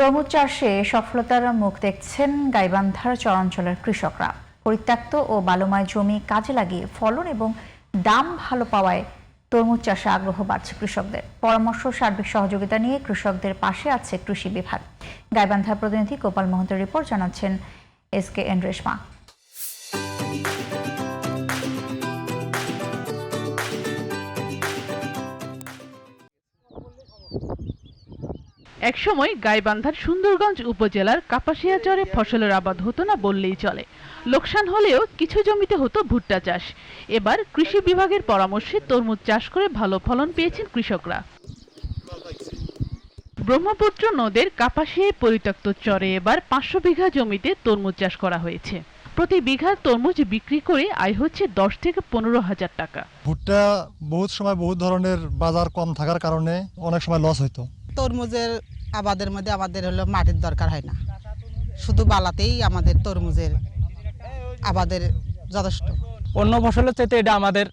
তরমুজ চাষে সফলতার মুখ দেখছেন গাইবান্ধার চরাঞ্চলের কৃষকরা। পরিত্যক্ত ও বালুময় জমি কাজে লাগিয়ে ফলন এবং দাম ভালো পাওয়ায় তরমুজ চাষে আগ্রহ বাড়ছে কৃষকদের। পরামর্শ সার্বিক সহযোগিতা নিয়ে কৃষকদের পাশে আছে কৃষি বিভাগ। গাইবান্ধার প্রতিনিধি গোপাল মহন্তের রিপোর্ট, জানাচ্ছেন SKN রেশমা। একসময় গাইবান্ধার সুন্দরগঞ্জ উপজেলার কাপাসিয়াচরে ফসলের আবাদ হতো না বললেই চলে। লোকসান হলেও কিছু জমিতে হতো ভুট্টা চাষ। এবার কৃষি বিভাগের পরামর্শে তরমুজ চাষ করে ভালো ফলন পেয়েছেন কৃষকরা। ব্রহ্মপুত্র নদের কাপাসিয়ায় পরিত্যক্ত চরে এবার 500 বিঘা জমিতে তরমুজ চাষ করা হয়েছে। প্রতি বিঘা তরমুজ বিক্রি করে আয় হচ্ছে 10 থেকে 15 হাজার টাকা। ভুট্টা বহুত সময় বহুত ধরনের বাজার কম থাকার কারণে অনেক সময় লস হইতো। তরমুজের আবাদের মধ্যে আমাদের হলো মাটির দরকার হয় না, শুধু বালাতেই আমাদের তরমুজের আবাদের যথেষ্ট। অন্য ফসলের চাইতে এটা আমাদের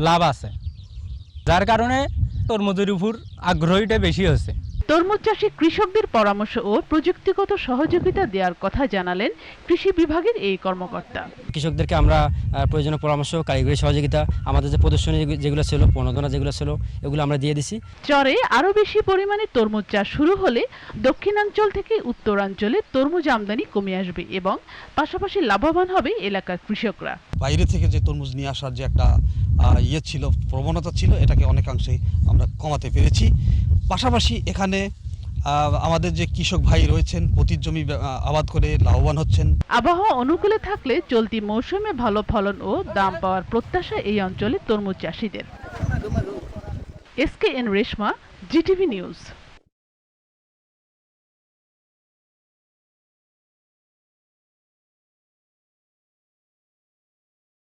লাভ আছে, যার কারণে তরমুজের উপর আগ্রহীটা বেশি হচ্ছে। তরমুজ চাষে কৃষকদের পরামর্শ ও প্রযুক্তিগত সহযোগিতা দেওয়ার কথা জানালেন কৃষি বিভাগের এই কর্মকর্তা। কৃষকদেরকে আমরা প্রয়োজনীয় পরামর্শ, কারিগরি সহযোগিতা, আমাদের যে প্রদর্শনী যেগুলো ছিল, প্রণোদনা যেগুলো ছিল, এগুলো আমরা দিয়ে দিছি। চরে আরো বেশি পরিমাণে তরমুজ চাষ শুরু হলে দক্ষিণাঞ্চল থেকে উত্তরাঞ্চলে তরমুজ আমদানি কমে আসবে এবং পাশাপাশি লাভবান হবে এলাকার কৃষকরা। বাইরে থেকে যে তরমুজ নিয়ে আসার যে একটা ছিল, প্রবণতা ছিল, এটাকে অনেকাংশেই আমরা কমাতে পেরেছি। পাশাপাশি এখানে আমাদের যে কৃষক ভাই রয়েছেন পতির জমি আবাদ করে লাভবান হচ্ছেন। আবহাওয়া অনুকূলে থাকলে চলতি মৌসুমে ভালো ফলন ও দাম পাওয়ার প্রত্যাশা এই অঞ্চলে তরমুজ চাষিদের। SKN Reshma, GTV news.